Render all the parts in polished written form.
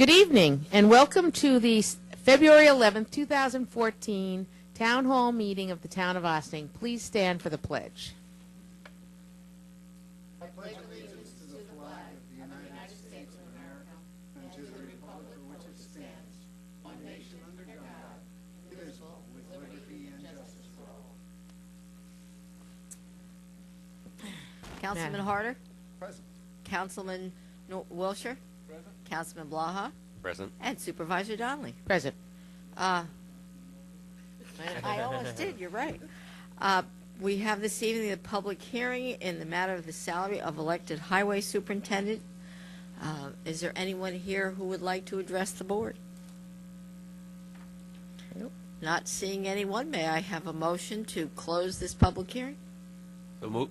Good evening, and welcome to the February 11th, 2014 Town Hall meeting of the Town of Ossining. Please stand for the pledge. I pledge allegiance to the flag of the United States of America and to the republic for which it stands, one nation under God, indivisible, with liberty and justice for all. Councilman Harder? Present. Councilman Wilshire? Present. Councilman Blaha? Present. And Supervisor Donnelly. Present. I almost did, you're right. We have this evening a public hearing in the matter of the salary of elected highway superintendent. Is there anyone here who would like to address the board? Nope. Not seeing anyone, may I have a motion to close this public hearing? So move.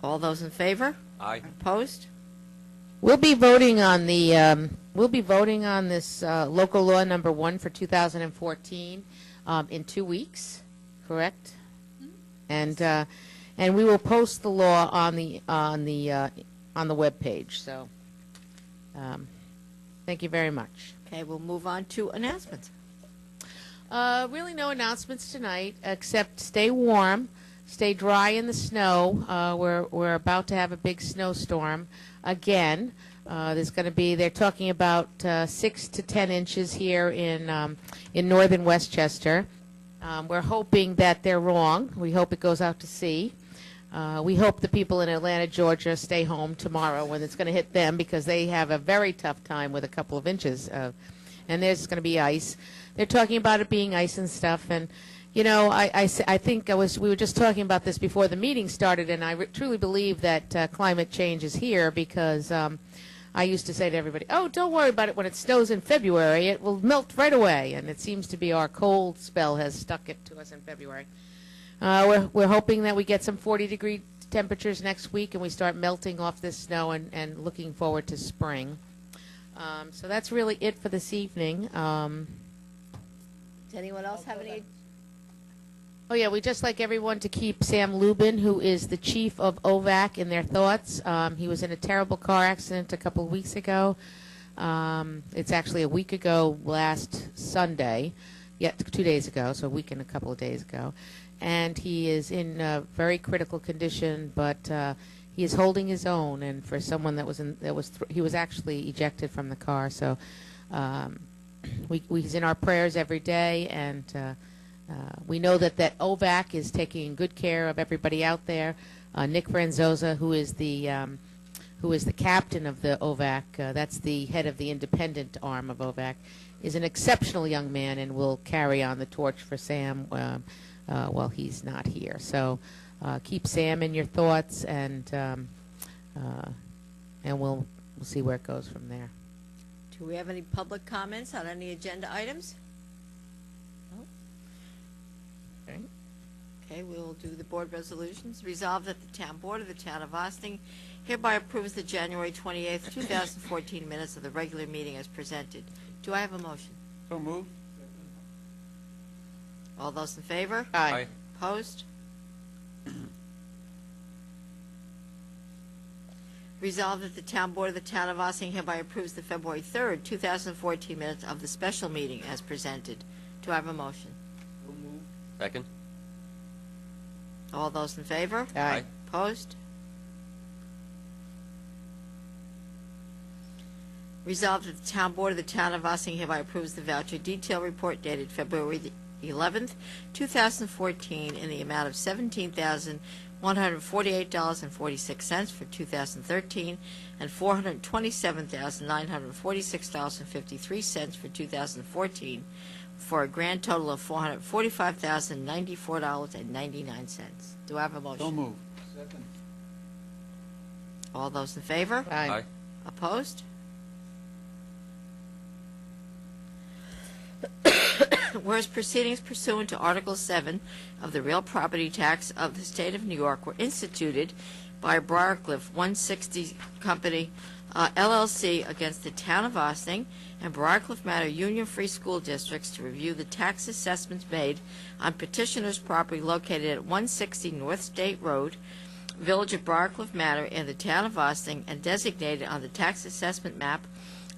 All those in favor? Aye. Opposed? We'll be voting on the this local law number 1 for 2014 in 2 weeks, correct? And we will post the law on the web page. So, thank you very much. Okay, we'll move on to announcements. Really no announcements tonight, except stay warm, stay dry in the snow. We're about to have a big snowstorm again. There's going to be, they're talking about 6 to 10 inches here in northern Westchester. We're hoping that they're wrong. We hope it goes out to sea. We hope the people in Atlanta, Georgia stay home tomorrow when it's going to hit them, because they have a very tough time with a couple of inches. And there's going to be ice. They're talking about it being ice and stuff. And, you know, I think we were just talking about this before the meeting started, and I truly believe that climate change is here, because I used to say to everybody, oh, don't worry about it when it snows in February. It will melt right away. And it seems to be our cold spell has stuck it to us in February. We're hoping that we get some 40-degree temperatures next week and we start melting off this snow and looking forward to spring. So that's really it for this evening. Does anyone else have any? Oh, yeah, we'd just like everyone to keep Sam Lubin, who is the chief of OVAC, in their thoughts. He was in a terrible car accident a couple of weeks ago. It's actually a week ago last Sunday, 2 days ago, so a week and a couple of days ago. And he is in a very critical condition, but he is holding his own. And for someone he was actually ejected from the car. So he's in our prayers every day, and we know that OVAC is taking good care of everybody out there. Nick Franzosa, who is the captain of the OVAC, that's the head of the independent arm of OVAC, is an exceptional young man and will carry on the torch for Sam while he's not here. So keep Sam in your thoughts, and we'll see where it goes from there. Do we have any public comments on any agenda items? Okay, we'll do the board resolutions. Resolved that the town board of the town of Ossining hereby approves the January 28th, 2014 minutes of the regular meeting as presented. Do I have a motion? So moved. All those in favor? Aye. Opposed? Resolved that the town board of the town of Ossining hereby approves the February 3rd, 2014 minutes of the special meeting as presented. Do I have a motion? So moved. Second. All those in favor? Aye. Opposed? Resolved that the town board of the town of Ossining hereby approves the voucher detail report dated February 11th, 2014 in the amount of $17,148.46 for 2013 and $427,946.53 for 2014, for a grand total of $445,094.99. Do I have a motion? So moved. Second. All those in favor? Aye. Opposed? Whereas proceedings pursuant to Article 7 of the Real Property Tax of the State of New York were instituted by Briarcliff 160 Company, LLC, against the town of Ossining and Briarcliff Manor Union Free School Districts to review the tax assessments made on petitioner's property located at 160 North State Road, Village of Briarcliff Manor in the town of Austin and designated on the tax assessment map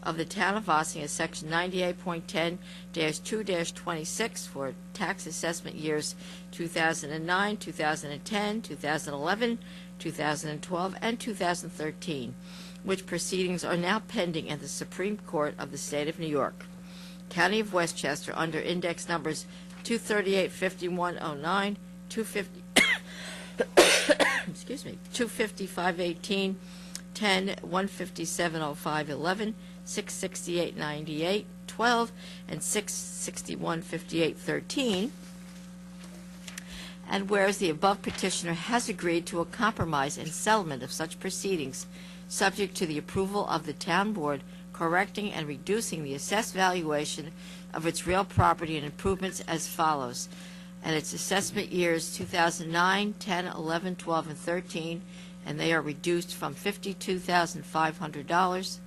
of the town of Austin as section 98.10-2-26 for tax assessment years 2009, 2010, 2011, 2012, and 2013, which proceedings are now pending at the Supreme Court of the State of New York. County of Westchester under index numbers 238-5109, 250, excuse me, 255-18, 10, 157-05-11, 668-98, 12, and 661-58, 13. And whereas the above petitioner has agreed to a compromise and settlement of such proceedings, subject to the approval of the town board, correcting and reducing the assessed valuation of its real property and improvements as follows. And its assessment years 2009, 10, 11, 12, and 13, and they are reduced from $52,500.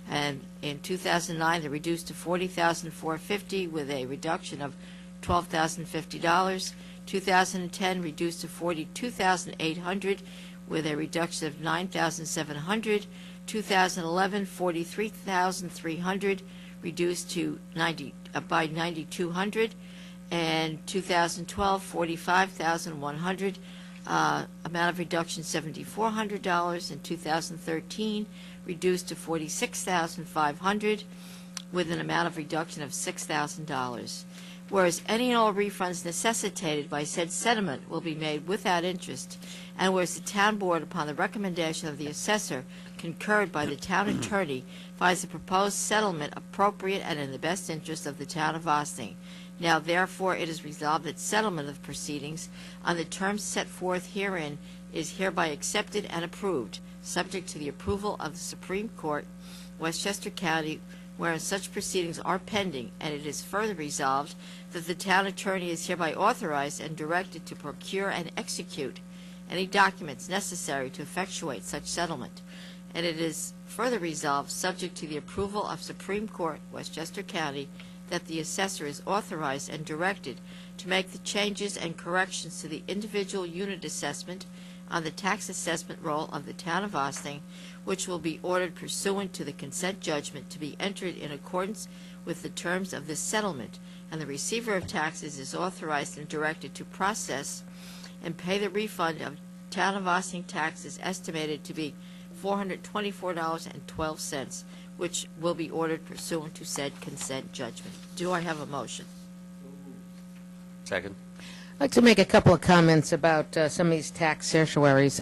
And in 2009, they're reduced to $40,450 with a reduction of $12,050. 2010 reduced to $42,800 with a reduction of $9,700. 2011, $43,300 reduced to by $9,200. And 2012, $45,100. Amount of reduction $7,400. In 2013, reduced to $46,500 with an amount of reduction of $6,000. Whereas any and all refunds necessitated by said settlement will be made without interest, and whereas the town board, upon the recommendation of the assessor, concurred by the town attorney, finds the proposed settlement appropriate and in the best interest of the town of Austin. Now, therefore, it is resolved that settlement of proceedings on the terms set forth herein is hereby accepted and approved, subject to the approval of the Supreme Court, Westchester County, wherein such proceedings are pending, and it is further resolved that the town attorney is hereby authorized and directed to procure and execute any documents necessary to effectuate such settlement. And it is further resolved, subject to the approval of Supreme Court, Westchester County, that the assessor is authorized and directed to make the changes and corrections to the individual unit assessment on the tax assessment roll of the town of Austin, which will be ordered pursuant to the consent judgment to be entered in accordance with the terms of this settlement, and the receiver of taxes is authorized and directed to process and pay the refund of town of Austin taxes estimated to be $424.12, which will be ordered pursuant to said consent judgment. Do I have a motion? Second. I'd like to make a couple of comments about some of these tax certiorari's.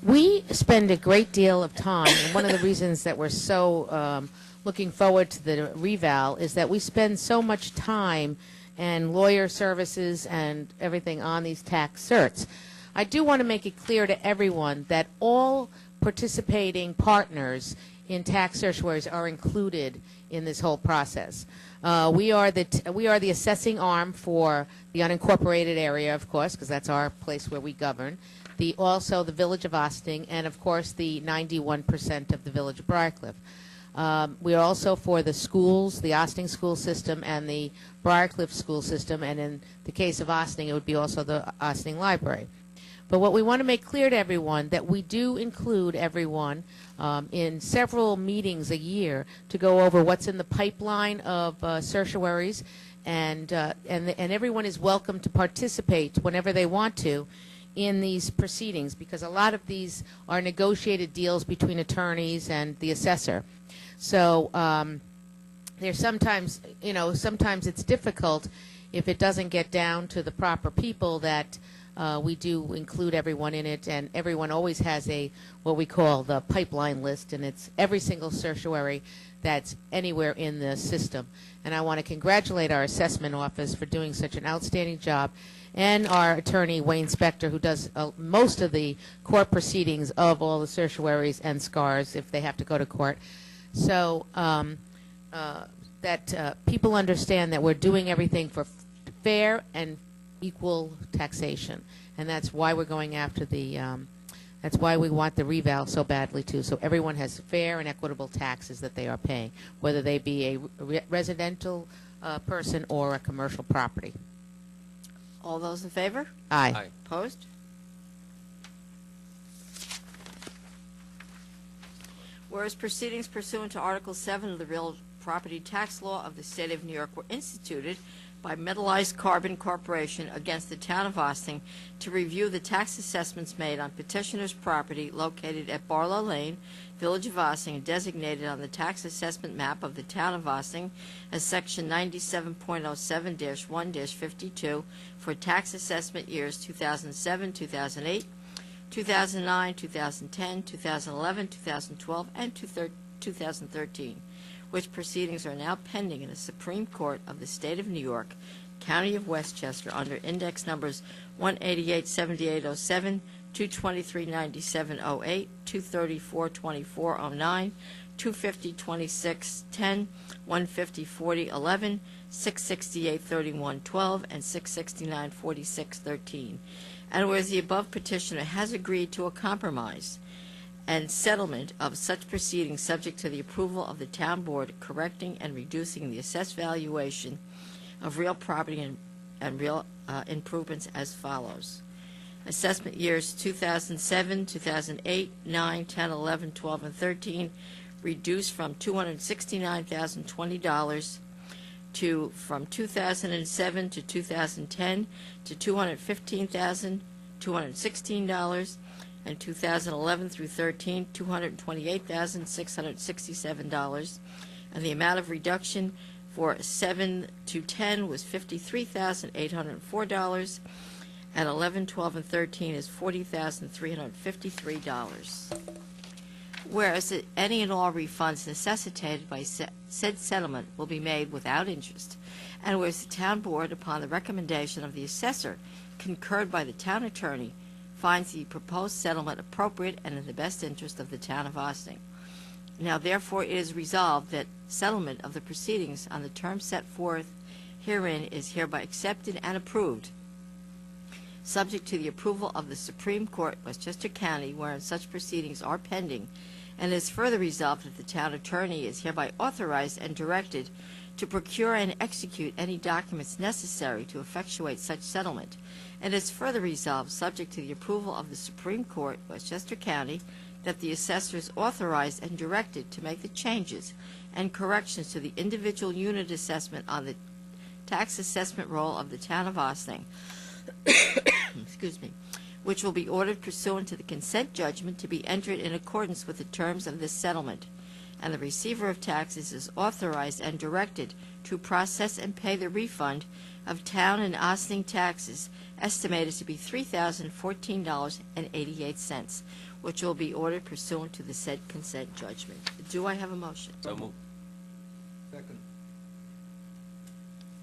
We spend a great deal of time, and one of the reasons that we're so looking forward to the reval is that we spend so much time and lawyer services and everything on these tax certs. I do want to make it clear to everyone that all participating partners in tax certiorari's are included in this whole process. We are the assessing arm for the unincorporated area, of course, because that's our place where we govern. Also the Village of Austin, and of course the 91% of the Village of Briarcliff. We are also for the schools, the Austin school system and the Briarcliff school system, and in the case of Austin, it would be also the Austin Library. But what we want to make clear to everyone that we do include everyone in several meetings a year to go over what's in the pipeline of certiorari's, and everyone is welcome to participate whenever they want to in these proceedings, because a lot of these are negotiated deals between attorneys and the assessor. So there's sometimes it's difficult if it doesn't get down to the proper people that we do include everyone in it, and everyone always has what we call the pipeline list, and it's every single certiorari that's anywhere in the system. And I want to congratulate our assessment office for doing such an outstanding job, and our attorney, Wayne Spector, who does most of the court proceedings of all the certiorari's and SCARs if they have to go to court. So that people understand that we're doing everything for fair and equal taxation, and that's why we're going after that's why we want the reval so badly too, so everyone has fair and equitable taxes that they are paying, whether they be a residential person or a commercial property. All those in favor? Aye. Aye. Opposed? Whereas proceedings pursuant to Article 7 of the Real Property Tax Law of the State of New York were instituted by Metallized Carbon Corporation against the town of Austin to review the tax assessments made on petitioner's property located at Barlow Lane, Village of Austin, and designated on the tax assessment map of the town of Austin as Section 97.07-1-52 for tax assessment years 2007, 2008, 2009, 2010, 2011, 2012, and 2013, which proceedings are now pending in the Supreme Court of the State of New York, County of Westchester, under index numbers 188-7807, 223-9708, 234-2409, 250-2610, 150-4011, 668-3112, and 669-4613. And whereas the above petitioner has agreed to a compromise and settlement of such proceedings subject to the approval of the town board, correcting and reducing the assessed valuation of real property and real improvements as follows. Assessment years 2007, 2008, 9, 10, 11, 12, and 13 reduced from $269,020 to from 2007 to 2010 to $215,216, and 2011 through 13, $228,667, and the amount of reduction for 7 to 10 was $53,804, and 11, 12, and 13 is $40,353. Whereas any and all refunds necessitated by said settlement will be made without interest, and whereas the town board, upon the recommendation of the assessor, concurred by the town attorney, finds the proposed settlement appropriate and in the best interest of the town of Austin. Now, therefore, it is resolved that settlement of the proceedings on the terms set forth herein is hereby accepted and approved, subject to the approval of the Supreme Court, Westchester County, wherein such proceedings are pending, and is further resolved that the town attorney is hereby authorized and directed to procure and execute any documents necessary to effectuate such settlement, and is further resolved, subject to the approval of the Supreme Court, Westchester County, that the assessor is authorized and directed to make the changes and corrections to the individual unit assessment on the tax assessment roll of the town of Austin, excuse me, which will be ordered pursuant to the consent judgment to be entered in accordance with the terms of this settlement, and the receiver of taxes is authorized and directed to process and pay the refund of town and Austin taxes estimated to be $3,014.88, which will be ordered pursuant to the said consent judgment. Do I have a motion? So moved. Second.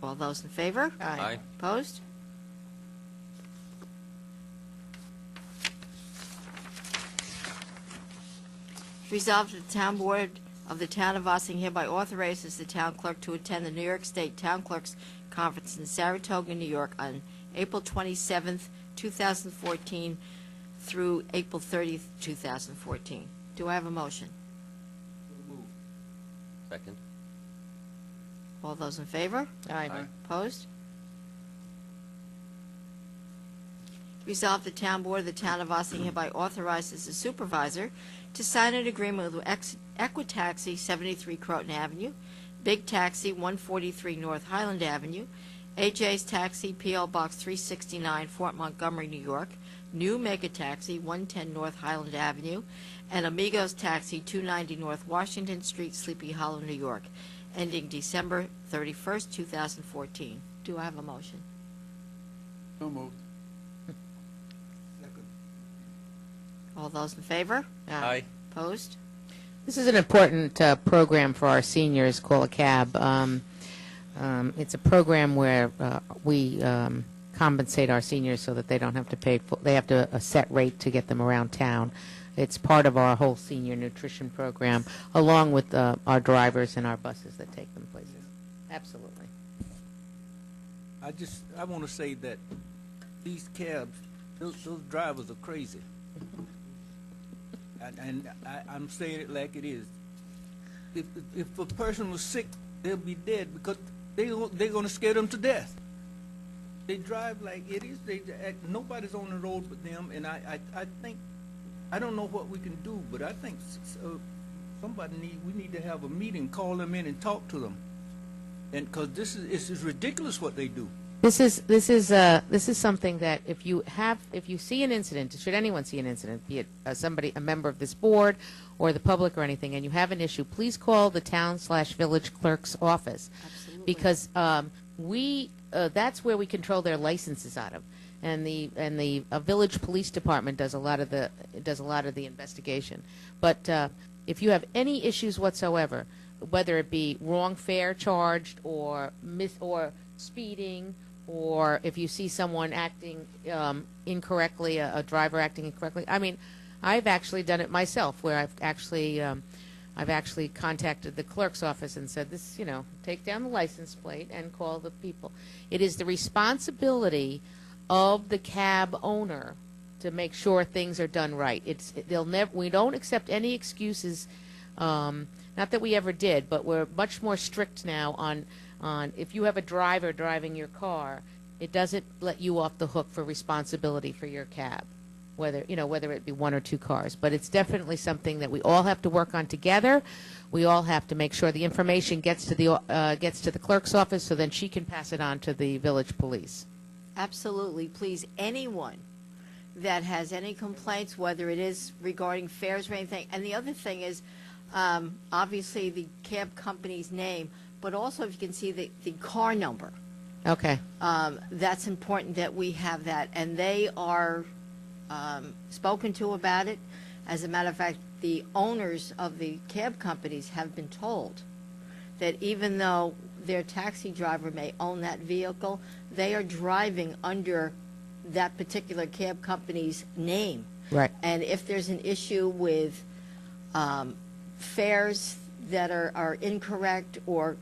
All those in favor? Aye. Opposed? Resolved that the town board of the town of Austin hereby authorizes the town clerk to attend the New York State Town Clerks Conference in Saratoga, New York on April 27th, 2014 through April 30th, 2014. Do I have a motion? Second. All those in favor? Aye. Opposed? Resolved the town board of the town of Austin hereby authorizes the supervisor to sign an agreement with Equitaxi, 73 Croton Avenue, Big Taxi, 143 North Highland Avenue, AJ's Taxi, P.O. Box 369, Fort Montgomery, New York, New Mega Taxi, 110 North Highland Avenue, and Amigos Taxi, 290 North Washington Street, Sleepy Hollow, New York, ending December 31st, 2014. Do I have a motion? So moved. Second. All those in favor? Aye. Opposed? This is an important program for our seniors called a CAB. It's a program where we compensate our seniors so that they don't have to pay full, they have to a set rate to get them around town. It's part of our whole senior nutrition program, along with our drivers and our buses that take them places. Absolutely. I want to say that these cabs, those drivers are crazy. I'm saying it like it is. If a person was sick, they'll be dead because they're going to scare them to death. They drive like idiots. Nobody's on the road but them, and I think, I don't know what we can do, but I think we need to have a meeting, call them in and talk to them. And, because this is ridiculous what they do. This is something that if you see an incident, should anyone see an incident, be it a member of this board or the public or anything, and you have an issue, please call the town/village clerk's office. Absolutely. Because that's where we control their licenses out of, and the village police department does a lot of the investigation. But if you have any issues whatsoever, whether it be wrong fare charged or speeding, or if you see someone acting incorrectly, a driver acting incorrectly. I mean, I've actually done it myself, where I've actually contacted the clerk's office and said, this, take down the license plate and call the people. It is the responsibility of the cab owner to make sure things are done right. We don't accept any excuses. Not that we ever did, but we're much more strict now on if you have a driver driving your car, it doesn't let you off the hook for responsibility for your cab, whether it be one or two cars. But it's definitely something that we all have to work on together. We all have to make sure the information gets to the clerk's office, so then she can pass it on to the village police. Absolutely. Please, anyone that has any complaints, whether it is regarding fares or anything. And the other thing is, obviously, the cab company's name, but also if you can see the car number. Okay. That's important that we have that. And they are spoken to about it. As a matter of fact, the owners of the cab companies have been told that even though their taxi driver may own that vehicle, they are driving under that particular cab company's name. Right. And if there's an issue with fares that are incorrect or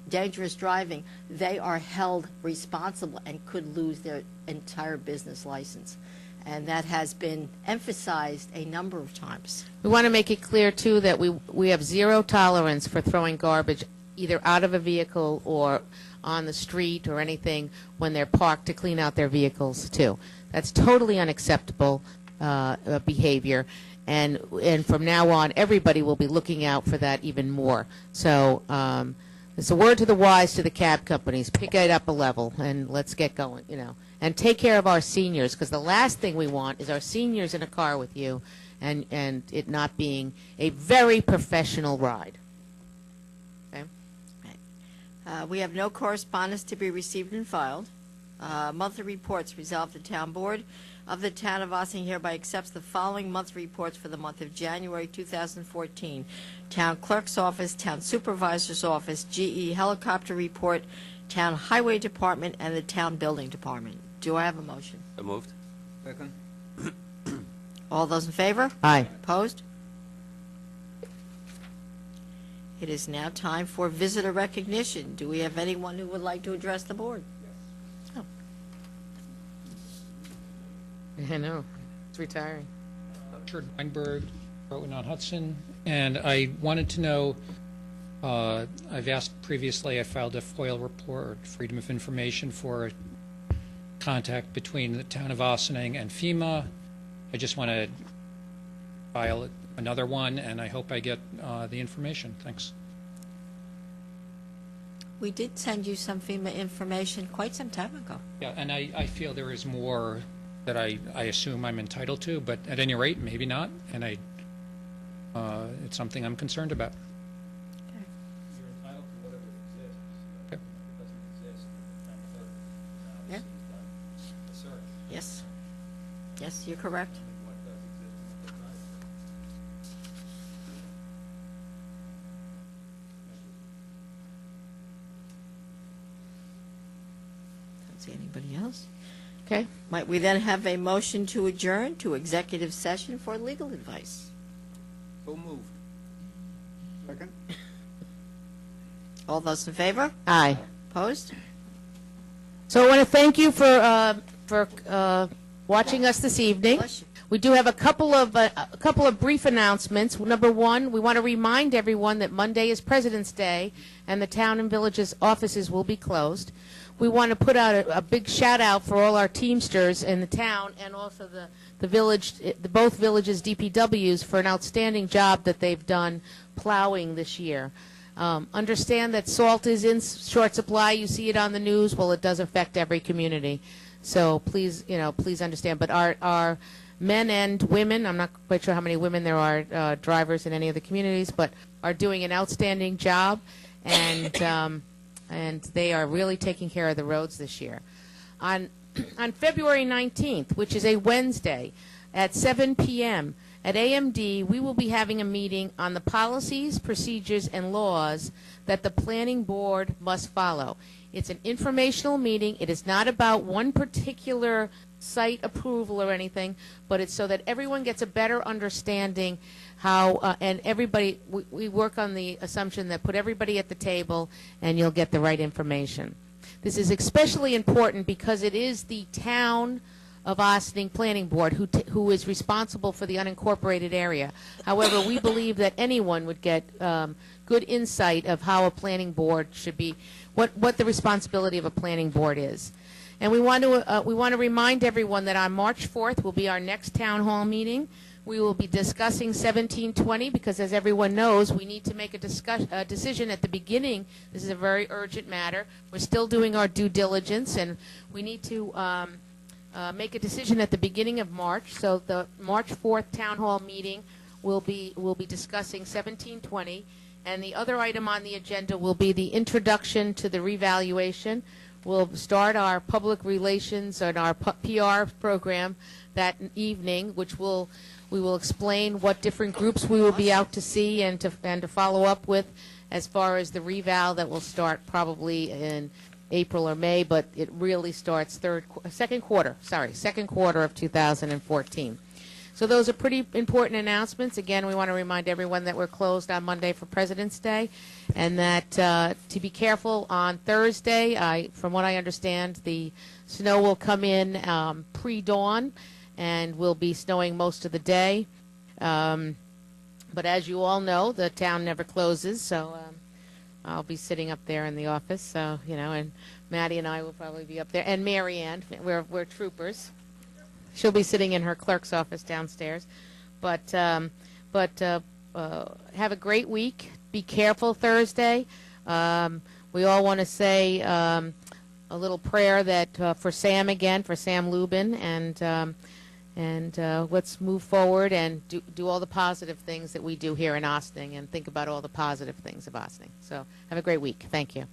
dangerous driving, they are held responsible and could lose their entire business license. And that has been emphasized a number of times. We want to make it clear, too, that we have zero tolerance for throwing garbage either out of a vehicle or on the street or anything when they're parked to clean out their vehicles, too. That's totally unacceptable behavior. And from now on, everybody will be looking out for that even more. So it's a word to the wise to the cab companies. Pick it up a level and let's get going, And take care of our seniors, because the last thing we want is our seniors in a car with you and it not being a very professional ride. Okay? We have no correspondence to be received and filed. Monthly reports. Resolved, the town board of the town of Ossining hereby accepts the following monthly reports for the month of January 2014. Town clerk's office, town supervisor's office, GE helicopter report, town highway department, and the town building department. Do I have a motion? So moved. Second. All those in favor? Aye. Opposed? It is now time for visitor recognition. Do we have anyone who would like to address the board? I know. It's retiring. Richard Weinberg, Rowan-on-Hudson, and I wanted to know, I've asked previously, I filed a FOIL report, Freedom of Information, for contact between the town of Ossining and FEMA. I just want to file another one, and I hope I get the information. Thanks. We did send you some FEMA information quite some time ago. Yeah, and I feel there is more that I assume I'm entitled to, but at any rate, maybe not, and it's something I'm concerned about. You're entitled to whatever exists. Okay. If it doesn't exist, then the town clerk Yeah. obviously done the search. Yes. Yes, you're correct. What does exist and what does not exist. Don't see anybody else. Okay. Might we then have a motion to adjourn to executive session for legal advice? So moved. Second? All those in favor? Aye. Opposed? So I want to thank you for watching us this evening. Bless you. We do have a couple of brief announcements. Number one, we want to remind everyone that Monday is President's Day, and the town and village's offices will be closed. we want to put out a big shout out for all our Teamsters in the town and also the village, both villages DPWs for an outstanding job that they've done plowing this year. Understand that salt is in short supply. You see it on the news. Well, it does affect every community. So please, please understand. But our men and women, I'm not quite sure how many women there are drivers in any of the communities, but are doing an outstanding job, and they are really taking care of the roads this year. On February 19th, which is a Wednesday, at 7 p.m., at AMD, we will be having a meeting on the policies, procedures, and laws that the planning board must follow. It's an informational meeting. It is not about one particular site approval or anything, but it's so that everyone gets a better understanding how, and everybody, we work on the assumption that put everybody at the table and you'll get the right information. This is especially important because it is the town of Ossining Planning Board who is responsible for the unincorporated area. However, we believe that anyone would get good insight of how a planning board should be, what the responsibility of a planning board is. And we want to remind everyone that on March 4th will be our next town hall meeting. We will be discussing 1720 because, as everyone knows, we need to make a decision at the beginning. This is a very urgent matter. We're still doing our due diligence, and we need to make a decision at the beginning of March. So the March 4th town hall meeting will be discussing 1720, and the other item on the agenda will be the introduction to the revaluation. We'll start our public relations and our PR program that evening, which we will explain what different groups we will be out to see and to follow up with as far as the reval that will start probably in April or May, but it really starts second quarter of 2014. So those are pretty important announcements. Again, we want to remind everyone that we're closed on Monday for President's Day, and that to be careful on Thursday. From what I understand, the snow will come in pre-dawn, and will be snowing most of the day. But as you all know, the town never closes, so I'll be sitting up there in the office. So and Maddie and I will probably be up there, and Mary Ann. We're troopers. She'll be sitting in her clerk's office downstairs. But have a great week. Be careful Thursday. We all want to say a little prayer that for Sam again, for Sam Lubin, and let's move forward and do all the positive things that we do here in Ossining, and think about all the positive things of Ossining. So have a great week. Thank you.